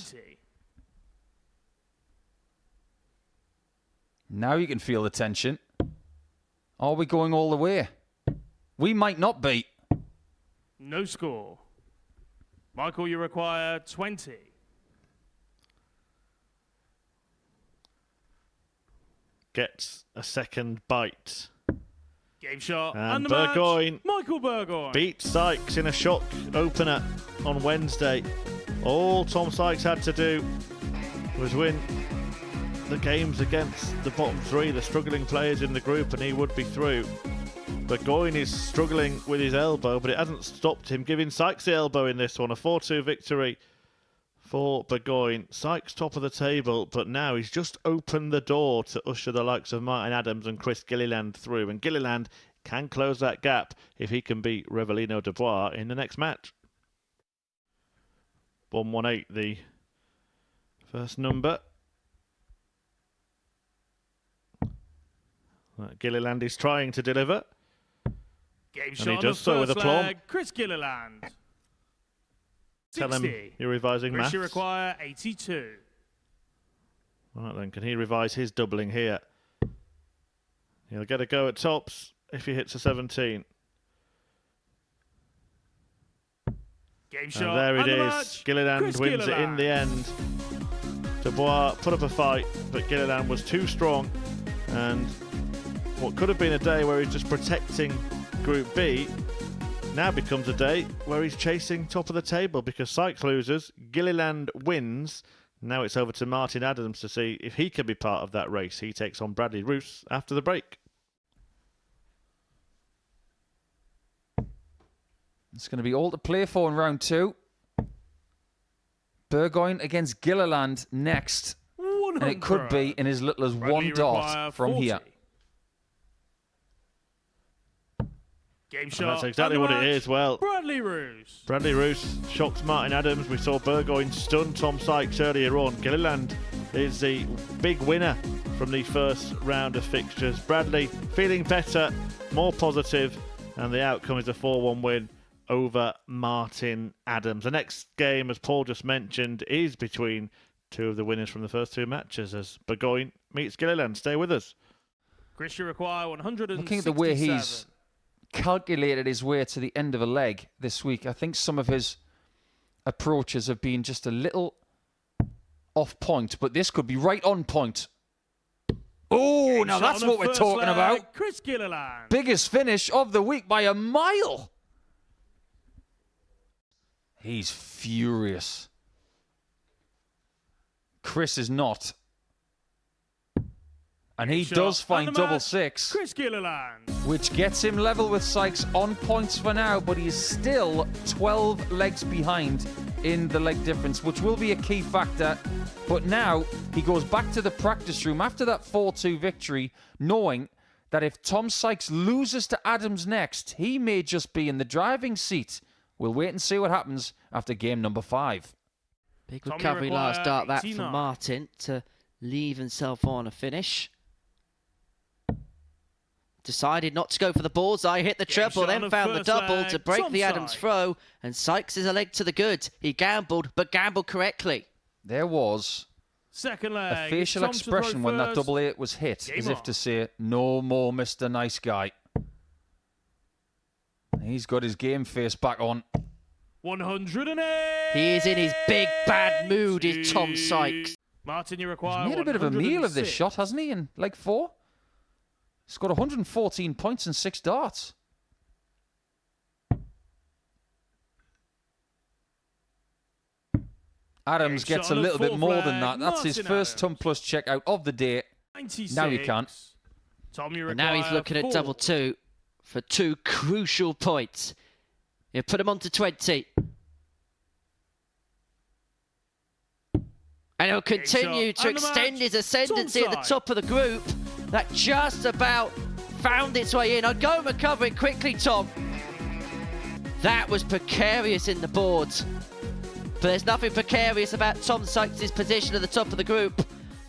20. Now you can feel the tension. Are we going all the way? We might not be. No score. Michael, you require 20. Gets a second bite. Game shot. And the match, Burgoyne Michael Burgoyne. beat Sykes in a shock opener on Wednesday. All Tom Sykes had to do was win the games against the bottom three, the struggling players in the group, and he would be through. Burgoyne is struggling with his elbow, but it hasn't stopped him giving Sykes the elbow in this one. A 4-2 victory for Burgoyne. Sykes top of the table, but now he's just opened the door to usher the likes of Martin Adams and Chris Gilliland through. And Gilliland can close that gap if he can beat Revelino Dubois in the next match. 118, the first number. Gilliland is trying to deliver. Game And shot he on does the so with first aplomb. leg, Chris Gilliland. Tell 60. him you're revising Chris, maths. you require 82. Right then, can he revise his doubling here? He'll get a go at tops if he hits a 17. Game shot. And there it and the is. match, Gilliland Chris wins it in Gilliland. the end. Dubois put up a fight, but Gilliland was too strong. And what could have been a day where he's just protecting Group B now becomes a day where he's chasing top of the table because Sykes loses, Gilliland wins. Now it's over to Martin Adams to see if he can be part of that race. He takes on Bradley Roos after the break. It's going to be all to play for in round two. Burgoyne against Gilliland next. 100. And it could be in as little as Bradley one require dart from 40. here. Game And shot. that's exactly and the what it match, is. Well, Bradley Roos. Bradley Roos shocks Martin Adams. We saw Burgoyne stun Tom Sykes earlier on. Gilliland is the big winner from the first round of fixtures. Bradley feeling better, more positive, and the outcome is a 4-1 win over Martin Adams. The next game, as Paul just mentioned, is between two of the winners from the first two matches as Burgoyne meets Gilliland. Stay with us. Chris, you require 167. Looking at the way he's calculated his way to the end of a leg this week, I think some of his approaches have been just a little off point, but this could be right on point. Oh, now that's what we're talking about. Chris Gilliland. Biggest finish of the week by a mile. He's furious. Chris is not. And he does find double six, Chris Gilliland. which gets him level with Sykes on points for now, but he is still 12 legs behind in the leg difference, which will be a key factor. But now he goes back to the practice room after that 4-2 victory, knowing that if Tom Sykes loses to Adams next, he may just be in the driving seat. We'll wait and see what happens after game number 5. Big Tommy recovery last require start that for 89. Martin to leave himself on a finish. Decided not to go for the bullseye, hit the Game treble, shot on then the found the first double leg, to break Tom the Adams Sykes. throw, and Sykes is a leg to the good. He gambled, but gambled correctly. There was Second a leg. facial Tom to throw expression when that first. double eight was hit, Game as if on. to say, no more Mr. Nice Guy. He's got his game face back on. 108. He is in his big bad mood, is Tom Sykes. Martin, you require He's made a bit of a meal of this 106. shot, hasn't he, in leg 4? He's got 114 points and 6 darts. Adams Okay, gets shot a on the little bit fourth more than leg, that. That's his Martin Adams. first Tum Plus checkout of the day. 96. Now you can't. Tom, you And now he's require looking at 4. double 2 for 2 crucial points. He'll put him on to 20. And he'll continue shot to and the extend match. his ascendancy at the Tom top of the group. That just about found its way in. I'd go and recover it quickly, Tom. That was precarious in the boards. But there's nothing precarious about Tom Sykes' position at the top of the group.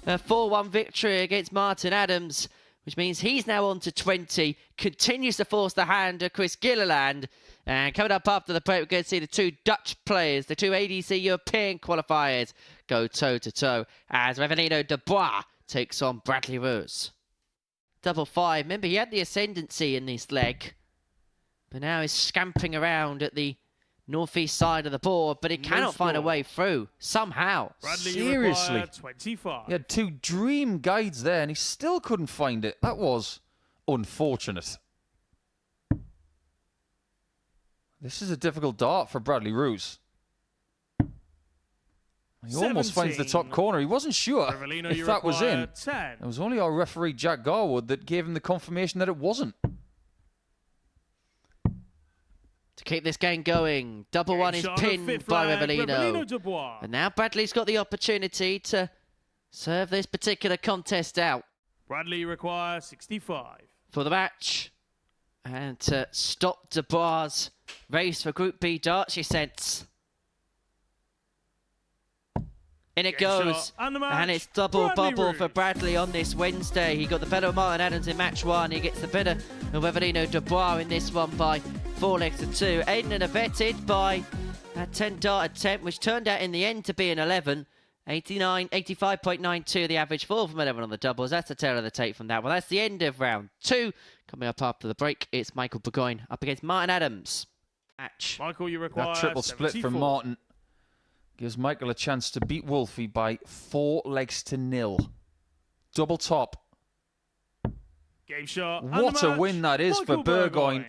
A 4-1 victory against Martin Adams, which means he's now on to 20, continues to force the hand of Chris Gilliland. And coming up after the break, we're going to see the two Dutch players, the two ADC European qualifiers, go toe-to-toe as Revelino Dubois takes on Bradley Rose. 5-5. Remember, he had the ascendancy in this leg, but now he's scampering around at the northeast side of the board, but he cannot find a way through somehow. Bradley, Seriously. you require 25. He had 2 dream guides there and he still couldn't find it. That was unfortunate. This is a difficult dart for Bradley Roos. He almost finds the top 17. corner. He wasn't sure Revelino, if you that was require in. 10. It was only our referee, Jack Garwood, that gave him the confirmation that it wasn't. To keep this game going, double Game one is shot on the pinned fifth by leg, Revelino. Dubois. And now Bradley's got the opportunity to serve this particular contest out Bradley, you require 65. for the match. And to stop Dubois' race for Group B darts, she sends. In it Game goes. shot and the match, And it's double Bradley bubble for Roos. Bradley on this Wednesday. He got the better of Martin Adams in match 1. He gets the better of Revelino Dubois in this one by 4 legs to 2. Aiden abetted by a 10 dart attempt, which turned out in the end to be an 11. 85.92 the average, 4 from 11 on the doubles. That's the tail of the tape from that one. That's the end of round 2. Coming up after the break, it's Michael Burgoyne up against Martin Adams. Match. Michael, you require That triple split 74. from Martin gives Michael a chance to beat Wolfie by 4 legs to 0. Double top. Game shot. and What the a match, win that is for Michael Burgoyne.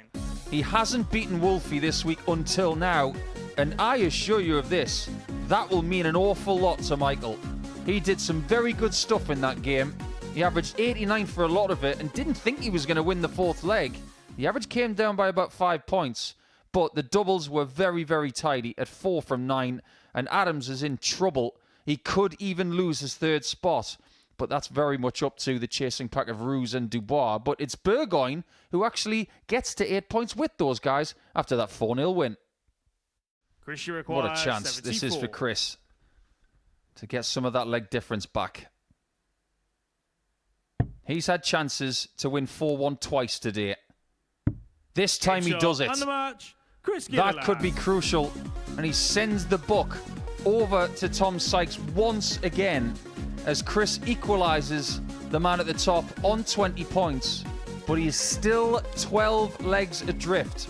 He hasn't beaten Wolfie this week until now, and I assure you of this, that will mean an awful lot to Michael. He did some very good stuff in that game. He averaged 89 for a lot of it and didn't think he was going to win the 4th leg. The average came down by about 5 points, but the doubles were very, very tidy at 4 from 9, and Adams is in trouble. He could even lose his 3rd spot, but that's very much up to the chasing pack of Roos and Dubois. But it's Burgoyne who actually gets to 8 points with those guys after that 4-0 win. Chris, you require What a chance 74. this is for Chris to get some of that leg difference back. He's had chances to win 4-1 twice today. This time he Game does shot it. and the match, Chris That could be Gilliland. crucial. And he sends the buck over to Tom Sykes once again as Chris equalises the man at the top on 20 points. But he is still 12 legs adrift.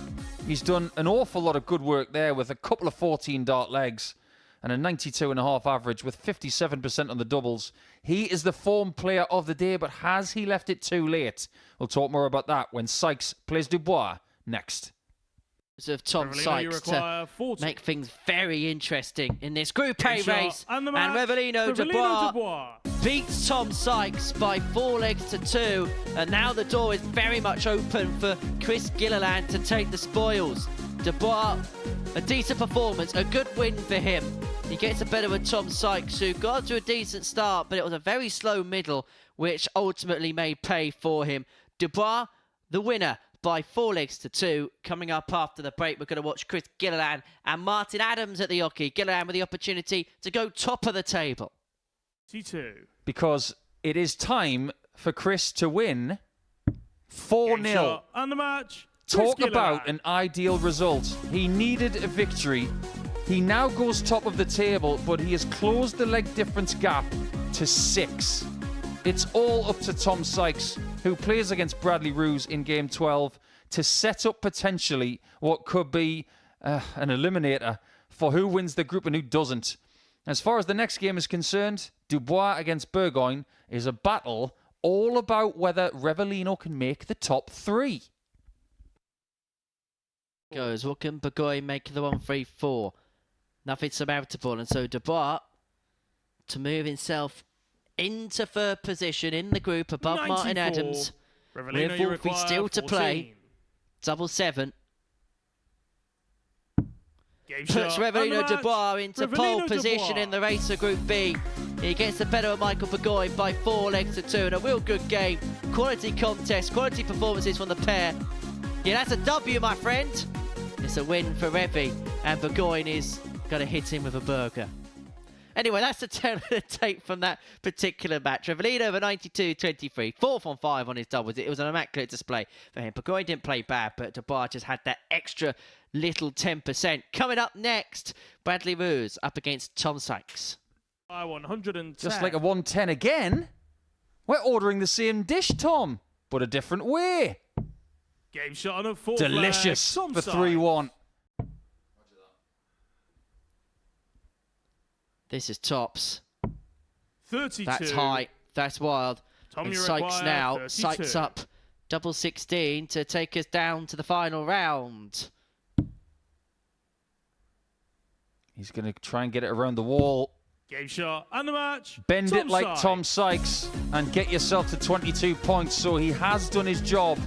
He's done an awful lot of good work there with a couple of 14 dart legs and a 92.5 average with 57% on the doubles. He is the form player of the day, but has he left it too late? We'll talk more about that when Sykes plays Dubois next. Of Tom Revelino, you Sykes to require 40. make things very interesting in this Group A Game shot race. and the And match, Revelino Dubois beats Tom Sykes by 4 legs to 2. And now the door is very much open for Chris Gilliland to take the spoils. Dubois, a decent performance, a good win for him. He gets a better with Tom Sykes, who got to a decent start, but it was a very slow middle, which ultimately made pay for him. Dubois, the winner, by 4 legs to 2. Coming up after the break, we're going to watch Chris Gilliland and Martin Adams at the hockey. Gilliland with the opportunity to go top of the table. T2. Because it is time for Chris to win 4-0. And the match. Talk Chris about Gilliland. an ideal result. He needed a victory. He now goes top of the table, but he has closed the leg difference gap to 6. It's all up to Tom Sykes, who plays against Bradley Roos in Game 12, to set up potentially what could be an eliminator for who wins the group and who doesn't. As far as the next game is concerned, Dubois against Burgoyne is a battle all about whether Revelino can make the top 3. Goes, what can Burgoyne make the 1-3-4? Nothing surmountable, and so Dubois to move himself into 3rd position in the group above Martin 94. Adams. Revelino, With you Wolfie require still to 14. play. 7-7. Game Puts shot and the Revelino match. Dubois into Revelino pole Dubois. position in the race of Group B. He gets the better of Michael Burgoyne by 4 legs to 2 in a real good game. Quality contest, quality performances from the pair. Yeah, that's a W, my friend. It's a win for Revy, and Burgoyne is going to hit him with a burger. Anyway, that's the tail of the tape from that particular match. Revelino over 92-23, 4 from 5 on his doubles. It was an immaculate display for him. Burgoyne didn't play bad, but Dubois just had that extra little 10%. Coming up next, Bradley Roos up against Tom Sykes. 110. Just like a 110 again. We're ordering the same dish, Tom, but a different way. Game shot on a 4 Delicious flag. for Tom 3-1. This is tops. 32. That's high. That's wild. Tom, And you Sykes require now 32. sights up double 16 to take us down to the final round. He's going to try and get it around the wall. Game shot and the match. Bend Tom it like Sykes. Tom Sykes and get yourself to 22 points. So he has done his job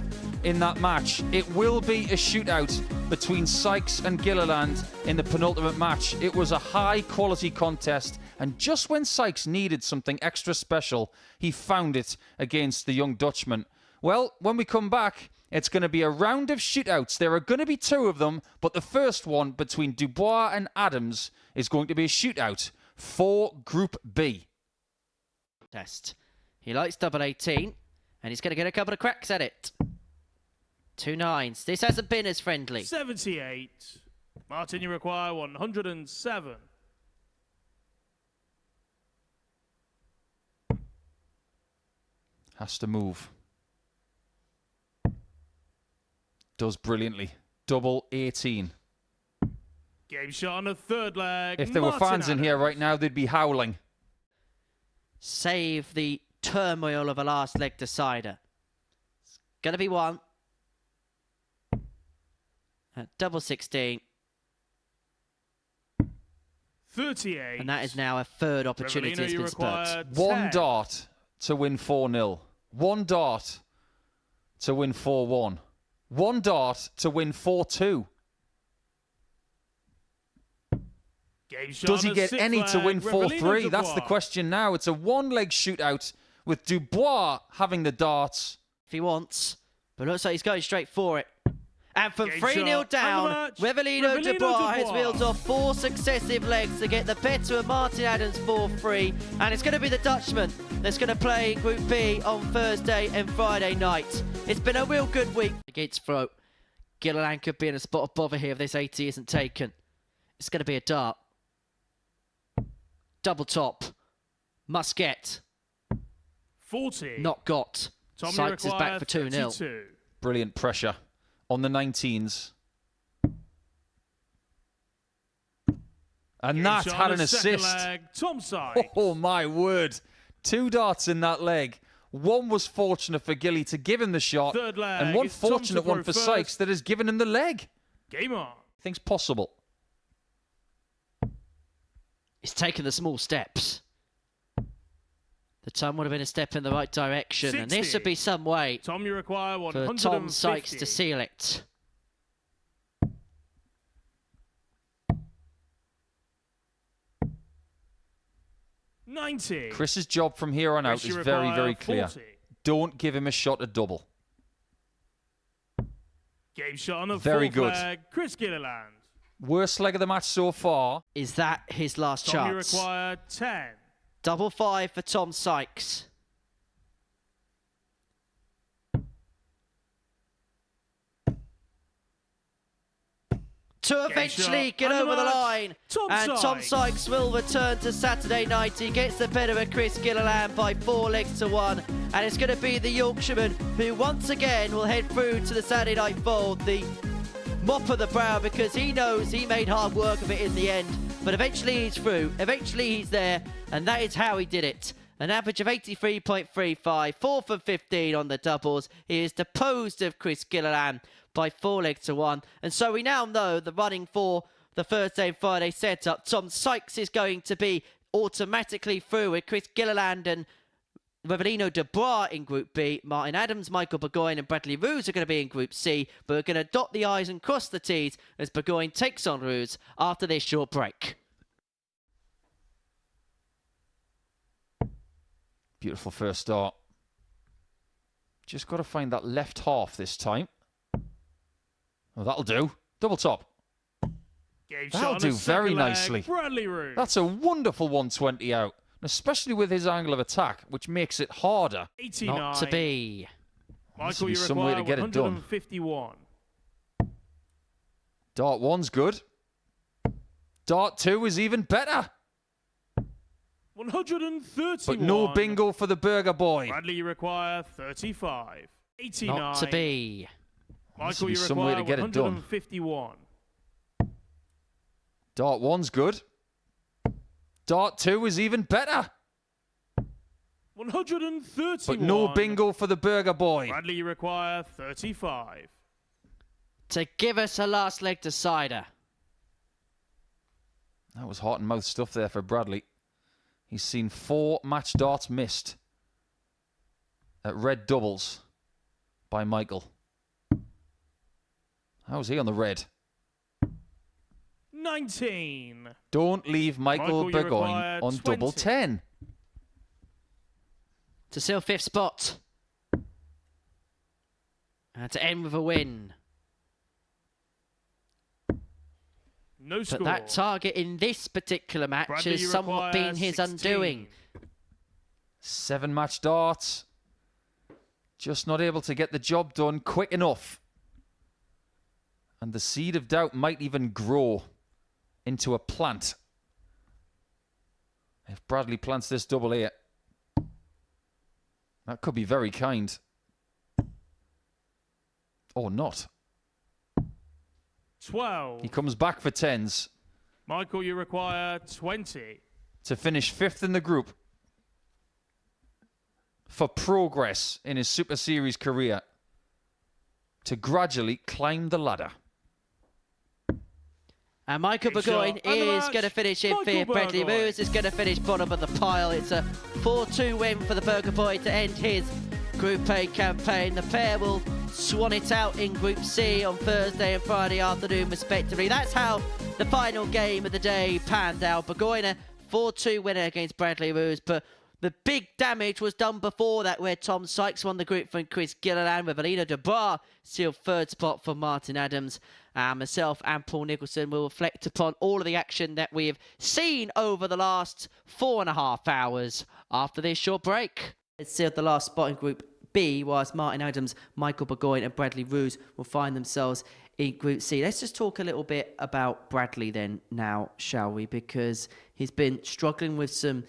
in that match. It will be a shootout between Sykes and Gilliland in the penultimate match. It was a high quality contest, and just when Sykes needed something extra special, he found it against the young Dutchman. Well, when we come back, it's going to be a round of shootouts. There are going to be 2 of them, but the first one between Dubois and Adams is going to be a shootout for Group B. Test. He likes double 18, and he's going to get a couple of cracks at it. 2 9s. This hasn't been as friendly. 78. Martin, you require 107. Has to move. Does brilliantly. Double 18. Game shot on a 3rd leg. If there were Martin fans in here Adams. right now, they'd be howling. Save the turmoil of a last leg decider. It's going to be 1. Double 16. 38. And that is now a 3rd opportunity Revelino, that's you been spurred. require 1 10. dart to win 4-0. 1 dart to win 4-1. 1 dart to win 4-2. Game shot Does on he a get 6 any to flag. win 4-3? Revelino That's the Dubois. question now. It's a 1-leg shootout with Dubois having the darts. If he wants, but looks like he's going straight for it. And from Game 3-0 shot, down, and the match, Revelino Revelino Dubois has Dubois. wheeled off 4 successive legs to get the better of Martin Adams 4-3. And it's going to be the Dutchman that's going to play Group B on Thursday and Friday night. It's been a real good week against Throat. Gilliland could be in a spot of bother here if this 80 isn't taken. It's going to be a dart. Double top. Must get. 40. Not got. Tom, you Sykes is require back for 2-0. 32. Brilliant pressure on the 19s. And Game that shot had on an a 2nd assist. leg. Tom Sykes. Oh my word. 2 darts in that leg. One was fortunate for Gilly to give him the shot, 3rd leg. and one It's Tom fortunate to throw one for first. Sykes that has given him the leg. Game on. Things possible. He's taken the small steps. The time would have been a step in the right direction, and this 60. would be some way Tom, you require for 150. Tom Sykes to seal it. $90. Chris's job from here on out Chris, is you very, require very clear. 40. Don't give him a shot at double. Game shot on a Very 4th good. leg. Chris Gilliland. Worst leg of the match so far. Is that his last Tom, you chance? require 10. Double 5 for Tom Sykes. To eventually shot get and the over the match. line. Tom And Tom Sykes. Sykes will return to Saturday night. He gets the better of Chris Gilliland by 4 legs to 1. And it's going to be the Yorkshireman who once again will head through to the Saturday night fold. The mop of the brow, because he knows he made hard work of it in the end. But eventually he's through. Eventually he's there. And that is how he did it. An average of 83.35, 4 for 15 on the doubles. He is deposed of Chris Gilliland by 4 legs to 1. And so we now know the running for the Thursday and Friday setup. Tom Sykes is going to be automatically through with Chris Gilliland and Revelino Dubois in Group B. Martin Adams, Michael Burgoyne and Bradley Roos are going to be in Group C. But we're going to dot the I's and cross the T's as Burgoyne takes on Roos after this short break. Beautiful first start. Just got to find that left half this time. Oh, that'll do. Double top. Game That'll shot on do a very 2nd leg. nicely. Bradley Roos. That's a wonderful 120 out. Especially with his angle of attack, which makes it harder. 89. Not to be. Needs Michael, to be you some way require to get it done. 151. Dart 1's good. Dart 2 is even better. 131. But no bingo for the Burger Boy. Bradley, you require 35. 89. Not to be. Michael, be you some way require to get it done. 151. Dart 1's good. Dart 2 is even better. 131. But no bingo for the Burger Boy. Bradley, you require 35. To give us a last leg decider. That was heart and mouth stuff there for Bradley. He's seen 4 match darts missed at red doubles by Michael. How's he on the red? 19. Don't leave Michael Michael, you Burgoyne require on 20. double 10. To seal 5th spot. And to end with a win. No But score. that target in this particular match Bradley, has you somewhat require been his 16. undoing. 7 match darts. Just not able to get the job done quick enough. And the seed of doubt might even grow into a plant. If Bradley plants this double here, that could be very kind. Or not. 12. He comes back for 10s Michael, you require 20. to finish 5th in the group for progress in his Super Series career to gradually climb the ladder. And Michael Good Burgoyne shot. And the is match, going to finish in Michael 5th. Bradley Burgoyne. Roos is going to finish bottom of the pile. It's a 4-2 win for the Burger Boy to end his Group A campaign. The pair will swan it out in Group C on Thursday and Friday afternoon, respectively. That's how the final game of the day panned out. Burgoyne, a 4-2 winner against Bradley Roos, but the big damage was done before that, where Tom Sykes won the group from Chris Gilliland, with Alina Dubois sealed 3rd spot for Martin Adams. Myself and Paul Nicholson will reflect upon all of the action that we have seen over the last 4.5 hours after this short break. It's sealed the last spot in Group B, whilst Martin Adams, Michael Burgoyne and Bradley Roos will find themselves in Group C. Let's just talk a little bit about Bradley then now, shall we? Because he's been struggling with some